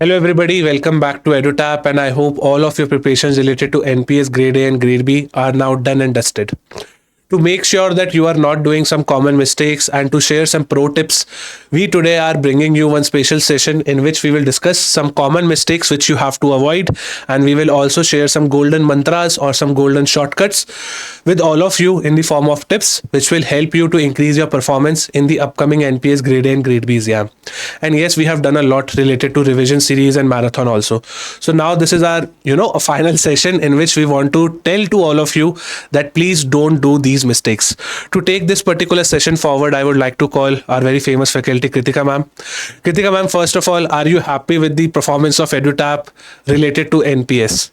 Hello, everybody. Welcome back to EduTap, and I hope all of your preparations related to NPS Grade A and Grade B are now done and dusted. To make sure that you are not doing some common mistakes and to share some pro tips, we today are bringing you one special session in which we will discuss some common mistakes which you have to avoid, and we will also share some golden mantras or some golden shortcuts with all of you in the form of tips which will help you to increase your performance in the upcoming NPS Grade A and Grade B exam. And yes, we have done a lot related to revision series and marathon also. So now this is our a final session in which we want to tell to all of you that please don't do these mistakes. To take this particular session forward, I would like to call our very famous faculty, Kritika ma'am. Kritika ma'am, first of all, are you happy with the performance of EduTap related to NPS?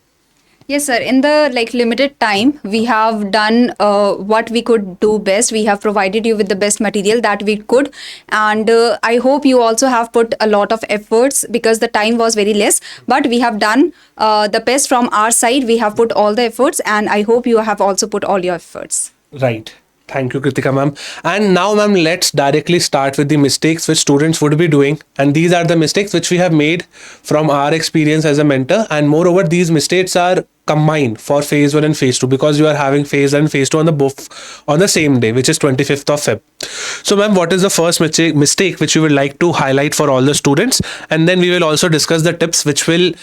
Yes, sir. In the limited time, we have done what we could do best. We have provided you with the best material that we could, and I hope you also have put a lot of efforts because the time was very less. But we have done the best from our side. We have put all the efforts, and I hope you have also put all your efforts. Right. Thank you, Kritika ma'am. And now, ma'am, let's directly start with the mistakes which students would be doing. And these are the mistakes which we have made from our experience as a mentor. And moreover, these mistakes are combined for phase 1 and phase 2 because you are having phase 1 and phase 2 on the same day, which is 25th of Feb. So, ma'am, what is the first mistake which you would like to highlight for all the students? And then we will also discuss the tips which will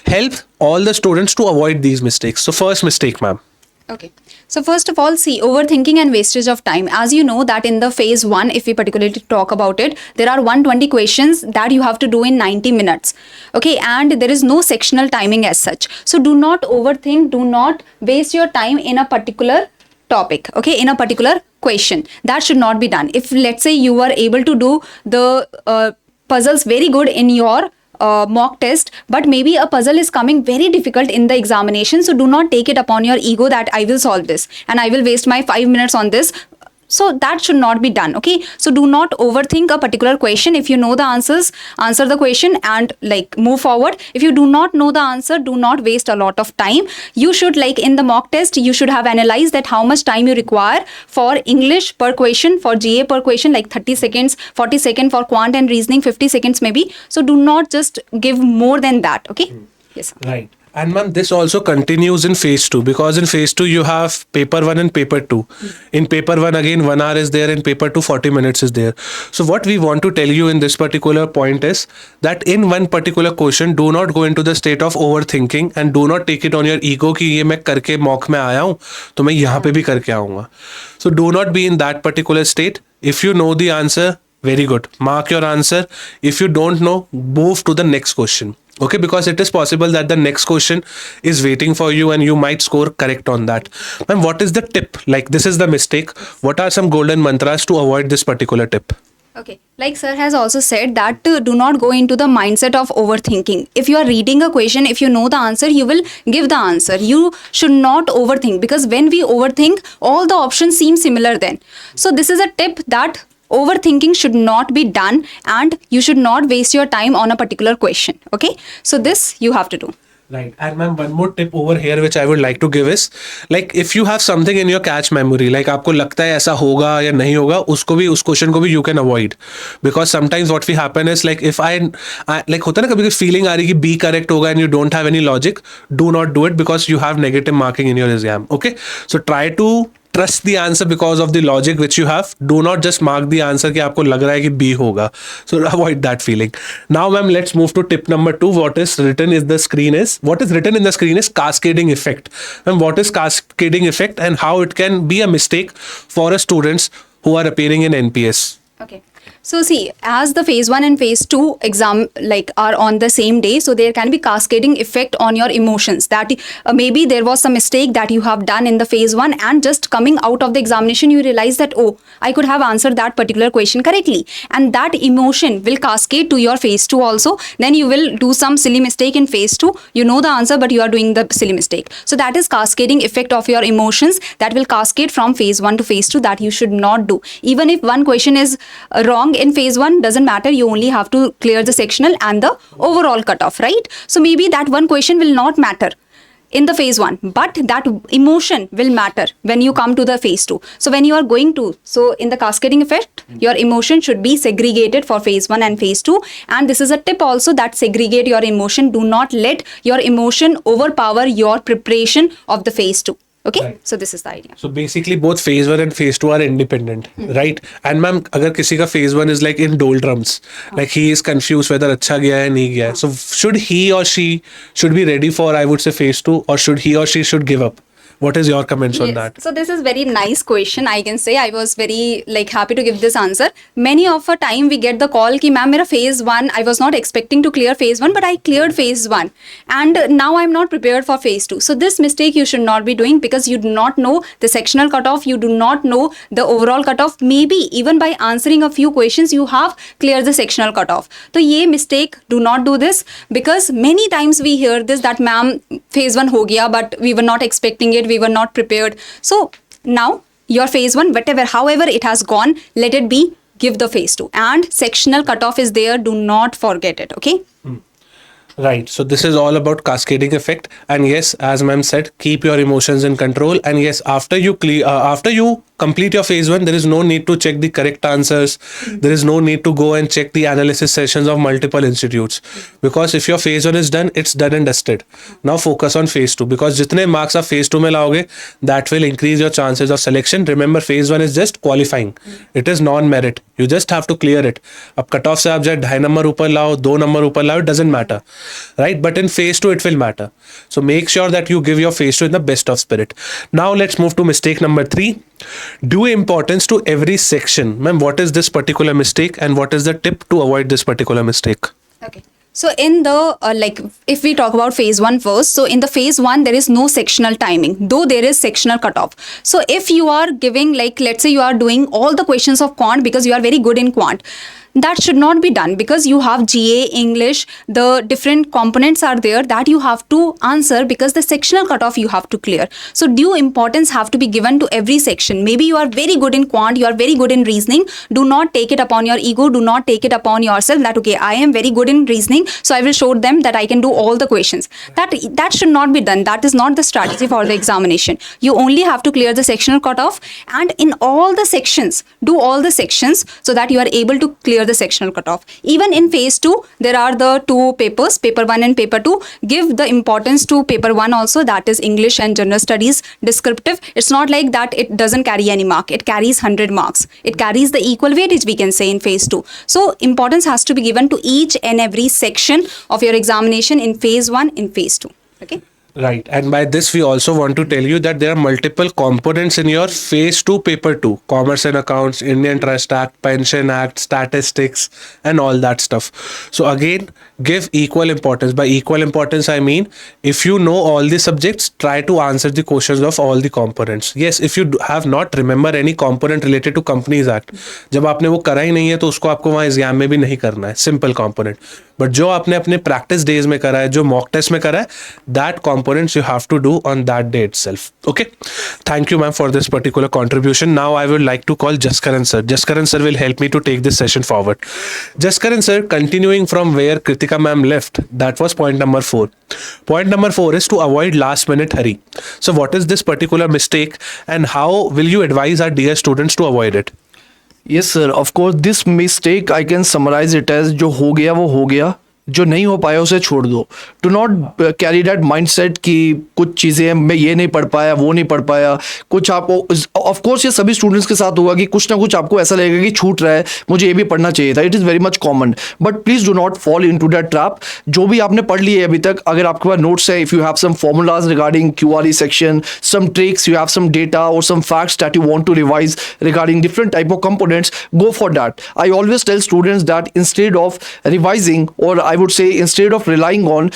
help all the students to avoid these mistakes. So, first mistake, ma'am. Okay. So first of all, see, overthinking and wastage of time. As you know that in the phase 1, if we particularly talk about it, there are 120 questions that you have to do in 90 minutes. Okay. And there is no sectional timing as such. So do not overthink. Do not waste your time in a particular topic. Okay. In a particular question. That should not be done. If let's say you are able to do the puzzles very good in your mock test, but maybe a puzzle is coming very difficult in the examination, so do not take it upon your ego that I will solve this and I will waste my 5 minutes on this. So that should not be done. Okay, so do not overthink a particular question. If you know the answers, answer the question and move forward. If you do not know the answer, do not waste a lot of time. You should, in the mock test, you should have analyzed that how much time you require for English per question, for GA per question, like 30 seconds, 40 seconds for quant and reasoning, 50 seconds maybe. So do not just give more than that. Okay. Yes. Right. And ma'am, this also continues in phase 2 because in phase 2 you have paper 1 and paper 2. In paper 1 again 1 hour is there, in paper 2 40 minutes is there. So what we want to tell you in this particular point is that in one particular question, do not go into the state of overthinking and do not take it on your ego कि ये मैं करके mock में आया हूँ तो मैं यहाँ पे भी करके आऊँगा. So do not be in that particular state. If you know the answer, very good. Mark your answer. If you don't know, move to the next question. Okay, because it is possible that the next question is waiting for you and you might score correct on that. And what is the tip? Like, this is the mistake. What are some golden mantras to avoid this particular tip? Okay, like sir has also said that do not go into the mindset of overthinking. If you are reading a question, if you know the answer, you will give the answer. You should not overthink because when we overthink, all the options seem similar then. So this is a tip that overthinking should not be done and you should not waste your time on a particular question. Okay, so this you have to do. Right. And ma'am, one more tip over here which I would like to give is like if you have something in your catch memory, like आपको लगता है ऐसा होगा या नहीं होगा, उसको भी उस क्वेश्चन को भी you can avoid because sometimes what we happen is like if I like होता है ना कभी feeling आ रही कि B correct होगा and you don't have any logic, do not do it because you have negative marking in your exam. Okay, so try to trust the answer because of the logic which you have. Do not just mark the answer कि आपको लग रहा है कि B होगा. So avoid that feeling. Now, ma'am, let's move to tip number 2. What is written in the screen is cascading effect. And what is cascading effect and how it can be a mistake for a students who are appearing in NPS? Okay. So see, as the phase 1 and phase 2 exam are on the same day, so there can be cascading effect on your emotions that maybe there was some mistake that you have done in the phase 1 and just coming out of the examination you realize that, oh, I could have answered that particular question correctly, and that emotion will cascade to your phase 2 also. Then you will do some silly mistake in phase 2. You know the answer but you are doing the silly mistake. So that is cascading effect of your emotions that will cascade from phase 1 to phase 2 that you should not do. Even if one question is wrong in phase 1, doesn't matter, you only have to clear the sectional and the overall cutoff, right? So maybe that one question will not matter in the phase 1, but that emotion will matter when you come to the phase 2. So when you are going to, so in the cascading effect, your emotion should be segregated for phase 1 and phase 2. And this is a tip also, that segregate your emotion. Do not let your emotion overpower your preparation of the phase 2. Okay, Right. so this is the idea. So basically both phase 1 and phase 2 are independent, right? And ma'am, अगर किसी का phase 1 is like in doldrums, like he is confused whether अच्छा गया है नहीं गया है, so should he or she should be ready for, I would say, phase 2, or should he or she should give up? What is your comments on that? So this is very nice question. I can say I was very like happy to give this answer. Many of a time we get the call कि ma'am मेरा phase 1, I was not expecting to clear phase 1, but I cleared phase 1 and now I'm not prepared for phase 2. So this mistake you should not be doing, because you do not know the sectional cutoff, you do not know the overall cutoff. Maybe even by answering a few questions you have cleared the sectional cutoff. So ये mistake, do not do this, because many times we hear this that ma'am phase 1 हो गया but we were not expecting it, we were not prepared. So now your phase 1, whatever, however it has gone, let it be, give the phase 2, and sectional cutoff is there, do not forget it. Okay. Right. So this is all about cascading effect. And yes, as ma'am said, keep your emotions in control. And yes, after you complete your phase 1, there is no need to check the correct answers. There is no need to go and check the analysis sessions of multiple institutes, because if your phase 1 is done, it's done and dusted. Now focus on phase 2, because जितने marks आप phase 2 में लाओगे, that will increase your chances of selection. Remember, phase 1 is just qualifying. It is non-merit. You just have to clear it. अब cut off से आप चाहे 2.5 number ऊपर लाओ, 2 नंबर ऊपर लाओ, it doesn't matter, right? But in phase 2 it will matter. So make sure that you give your phase 2 in the best of spirit. Now let's move to mistake number 3. Due importance to every section. Ma'am, what is this particular mistake and what is the tip to avoid this particular mistake? Okay. So in the like if we talk about phase 1 first, so in the phase 1 there is no sectional timing, though there is sectional cutoff. So if you are giving, like let's say you are doing all the questions of quant because you are very good in quant, that should not be done, because you have GA, English, the different components are there that you have to answer, because the sectional cutoff you have to clear. So due importance have to be given to every section. Maybe you are very good in quant, you are very good in reasoning. Do not take it upon your ego, do not take it upon yourself that okay, I am very good in reasoning, so I will show them that I can do all the questions. That should not be done. That is not the strategy for the examination. You only have to clear the sectional cutoff, and in all the sections, do all the sections so that you are able to clear the sectional cutoff. Even in phase 2, there are the 2 papers, paper 1 and paper 2. Give the importance to paper 1 also, that is English and General Studies descriptive. It's not like that it doesn't carry any mark. It carries 100 marks. It carries the equal weightage, we can say, in phase 2. So importance has to be given to each and every section of your examination in phase 1, in phase 2. Okay. Right. And by this, we also want to tell you that there are multiple components in your phase 2 paper 2, Commerce and Accounts, Indian Trust Act, Pension Act, statistics, and all that stuff. So again, give equal importance. By equal importance, I mean, if you know all the subjects, try to answer the questions of all the components. Yes, if you have not remember any component related to Companies Act, जब आपने वो करा ही नहीं है तो उसको आपको वहाँ एग्जाम में भी नहीं करना है, सिंपल component. बट जो आपने अपने प्रैक्टिस डेज में करा है, जो मॉक टेस्ट में करा है, that components you have to do on that day itself. Okay. Thank you, ma'am, for this particular contribution. Now I would like to call Jaskaran sir. Jaskaran sir will help me to take this session forward. Jaskaran sir, continuing from where Kritika ma'am left, that was point number 4. Point number 4 is to avoid last minute hurry. So what is this particular mistake and how will you advise our dear students to avoid it? Yes sir, of course this mistake I can summarize it as जो हो गया वो हो गया, जो नहीं हो पाया उसे छोड़ दो. To not carry that mindset कि कुछ चीज़ें मैं ये नहीं पढ़ पाया, वो नहीं पढ़ पाया, कुछ आपको ऑफ कोर्स ये सभी स्टूडेंट्स के साथ होगा कि कुछ ना कुछ आपको ऐसा लगेगा कि छूट रहा है, मुझे ये भी पढ़ना चाहिए था. It is very much common, but please do not fall into that trap. जो भी आपने पढ़ लिया है अभी तक, अगर आपके पास नोट्स है, if you have some formulas regarding QRE section, some tricks, you have some data और some facts that you want to revise regarding different type of components, go for that. I always tell students that instead of revising, or I would say instead of relying on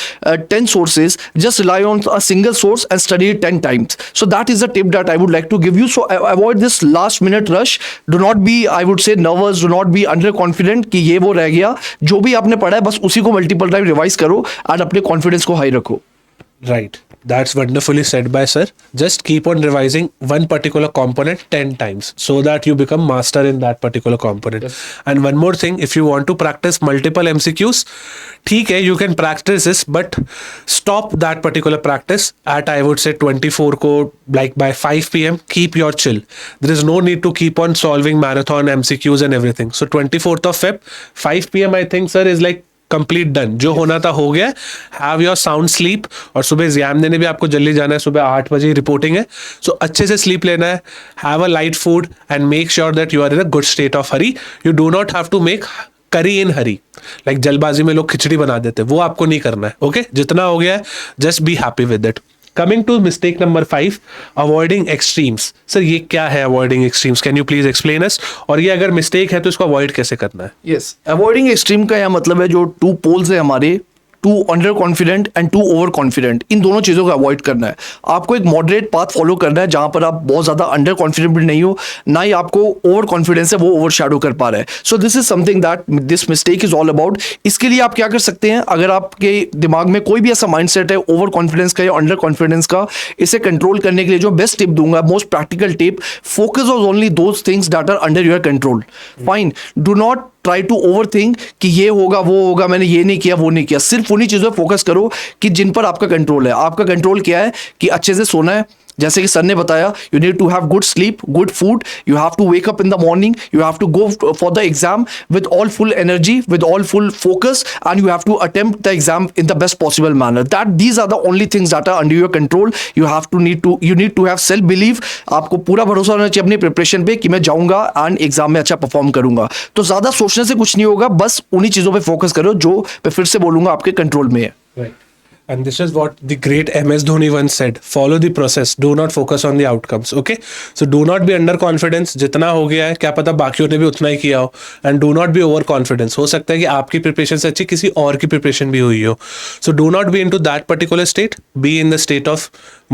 10 sources, just rely on a single source and study it 10 times. So that is the tip that I would like to give you. So avoid this last minute rush. Do not be, I would say, nervous. Do not be underconfident कि ये वो रह गया. जो भी आपने पढ़ा है बस उसी को multiple time revise करो and अपने confidence को high रखो. Right. That's wonderfully said by sir. Just keep on revising one particular component 10 times so that you become master in that particular component. And one more thing, if you want to practice multiple MCQs, ठीक है, you can practice this, but stop that particular practice at, I would say, 24 को, like by 5 p.m. Keep your chill. There is no need to keep on solving marathon MCQs and everything. So 24th of Feb, 5 p.m. I think, sir, is like complete done. जो होना था हो गया. Have your sound sleep. और सुबह exam देने भी आपको जल्दी जाना है, सुबह 8 बजे रिपोर्टिंग है. सो अच्छे से स्लीप लेना है. Have a light food and make sure that you are in a good state of hurry. You do not have to make curry in Hari. Like जल्दबाजी में लोग खिचड़ी बना देते हैं, वो आपको नहीं करना है. ओके, जितना हो गया है just be happy with it. Coming to mistake number 5, avoiding extremes. Sir ये क्या है avoiding extremes? Can you please explain us? और ये अगर mistake है तो इसको avoid कैसे करना है? यस, अवॉइडिंग एक्सट्रीम का यह मतलब है जो टू पोल्स है हमारे, too under confident and too over confident, इन दोनों चीज़ों को अवॉइड करना है. आपको एक मॉडरेट पाथ फॉलो करना है जहां पर आप बहुत ज़्यादा अंडर कॉन्फिडेंट भी नहीं हो, ना ही आपको ओवर कॉन्फिडेंस है वो ओवर शैडो कर पा रहा है. So this is something that this mistake is all about. इसके लिए आप क्या कर सकते हैं, अगर आपके दिमाग में कोई भी ऐसा माइंडसेट है ओवर कॉन्फिडेंस का या अंडर कॉन्फिडेंस का, इसे कंट्रोल करने के लिए जो बेस्ट टिप दूंगा, most practical tip, focus on only those things that are under your control. Fine, do not try to over think कि ये होगा वो होगा, मैंने ये नहीं किया वो नहीं किया. सिर्फ उन्हीं चीज़ों पर फोकस करो कि जिन पर आपका कंट्रोल है. आपका कंट्रोल क्या है कि अच्छे से सोना है, जैसे कि सर ने बताया, you need to have good sleep, good food, you have to wake up in the morning, you have to go for the exam with all full energy, with all full focus, and you have to attempt the exam in the best possible manner. That these are the only things that are under your control. You need to have self believe. आपको पूरा भरोसा होना चाहिए अपनी preparation पे कि मैं जाऊंगा एंड एग्जाम में अच्छा परफॉर्म करूंगा. तो ज्यादा सोचने से कुछ नहीं होगा, बस उन्हीं चीजों पर फोकस करो जो मैं फिर से बोलूंगा आपके कंट्रोल में है. Right. And this is what the great MS Dhoni once said. Follow the process. Do not focus on the outcomes. Okay? So do not be under confidence. जितना हो गया है, क्या पता बाकियों ने भी उतना ही किया हो. And do not be over confidence. हो सकता है कि आपकी प्रिपरेशन से अच्छी किसी और की प्रिपरेशन भी हुई हो. So do not be into that particular state. Be in the state of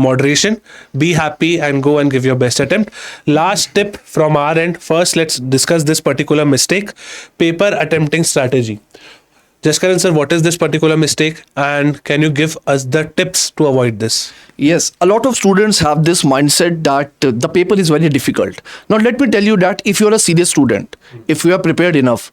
moderation. Be happy and go and give your best attempt. Last tip from our end. First, let's discuss this particular mistake. Paper attempting strategy. Jaskaran sir, what is this particular mistake and can you give us the tips to avoid this? Yes, a lot of students have this mindset that the paper is very difficult. Now, let me tell you that if you are a serious student, if you are prepared enough,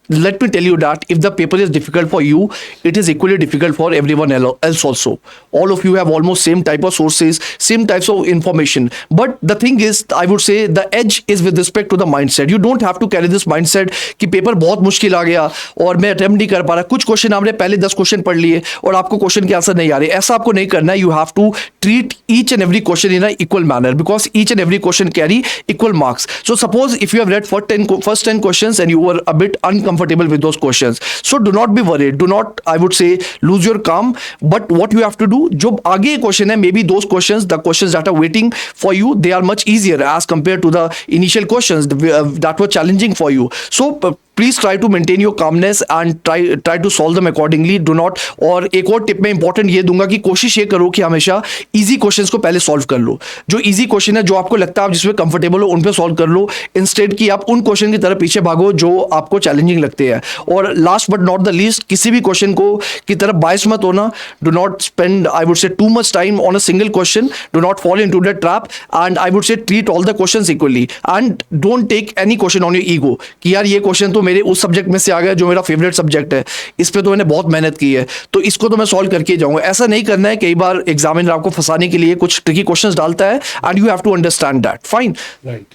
let me tell you that if the paper is difficult for you, it is equally difficult for everyone else also. All of you have almost same type of sources, same types of information. But the thing is, I would say the edge is with respect to the mindset. You don't have to carry this mindset कि paper बहुत मुश्किल आ गया और मैं attempt नहीं कर पा रहा. कुछ क्वेश्चन आपने पहले 10 क्वेश्चन पढ़ लिए और आपको क्वेश्चन के आंसर नहीं आ रहे. ऐसा आपको नहीं करना है. You have to treat each and every question in an equal manner because each and every question carry equal marks. So suppose if you have read first 10 questions and you were a bit uncomfortable with those questions, so do not be worried, do not, I would say, lose your calm. But what you have to do, जो आगे question है, maybe those questions, the questions that are waiting for you, they are much easier as compared to the initial questions that were challenging for you. So please try to maintain your calmness and try to solve them accordingly. Do not, और एक और tip मैं important ये दूंगा कि कोशिश ये करो कि हमेशा इजी क्वेश्चंस को पहले सॉल्व कर लो. जो इजी क्वेश्चन है, जो आपको लगता है आप जिसमें कंफर्टेबल हो, उन पे सॉल्व कर लो, इंस्टेड कि आप उन क्वेश्चन की तरफ पीछे भागो जो आपको चैलेंजिंग लगते हैं. और last but not the least, किसी भी क्वेश्चन को की तरफ बायस मत होना. Do not spend, I would say, too much time on a single question. Do not fall into the trap and I would say treat all the questions equally and don't take any question on your ego कि यार ये question तो मेरे उस subject में से आ गया जो मेरा फेवरेट सब्जेक्ट है, इस पे तो मैंने बहुत मेहनत की है, तो इसको तो मैं सॉल्व करके जाऊंगा. ऐसा नहीं करना है. कई बार एग्जामिनर आपको फंसाने के लिए कुछ ट्रिकी क्वेश्चंस डालता है and you have to understand that. Fine, Right.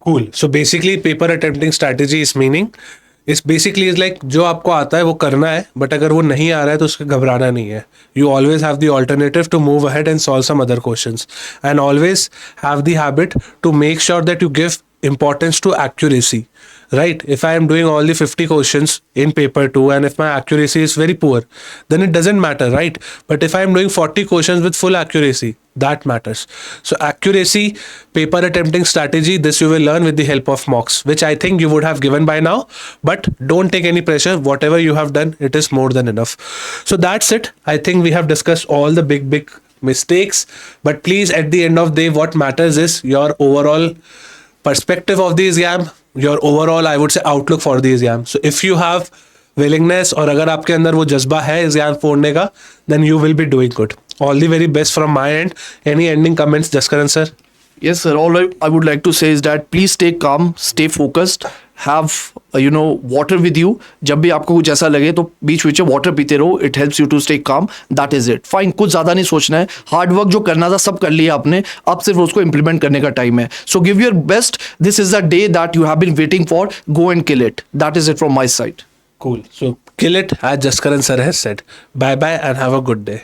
Cool. So basically paper attempting strategy is meaning is basically is like जो आपको आता है वो करना है, बट अगर वो नहीं आ रहा है तो उसका घबराना नहीं है. You always have the alternative to move ahead and solve some other questions, and always have the habit to make sure that you give importance to accuracy. Right? If I am doing all the 50 questions in paper 2 and if my accuracy is very poor, then it doesn't matter, right? But if I am doing 40 questions with full accuracy, that matters. So accuracy, paper attempting strategy, this you will learn with the help of mocks, which I think you would have given by now, but don't take any pressure. Whatever you have done, it is more than enough. So that's it. I think we have discussed all the big mistakes, but please, at the end of the day, what matters is your overall perspective of the exam, your overall, I would say, outlook for the exam. So if you have willingness और अगर आपके अंदर वो जज्बा है exam फोड़ने का, then you will be doing good. All the very best from my end. Any ending comments, Jaskaran sir? Yes, sir. All I would like to say is that please stay calm, stay focused, have water with you. जब भी आपको कुछ ऐसा लगे तो बीच बीच में water पीते रहो. It helps you to stay calm. That is it. Fine. कुछ ज़्यादा नहीं सोचना है. हार्ड वर्क जो करना था सब कर लिया आपने. अब सिर्फ उसको इम्प्लीमेंट करने का टाइम है. So give your best. This is the day that you have been waiting for. Go and kill it. That is it from my side. Cool. So kill it, as Jaskaran sir has said. Bye bye and have a good day.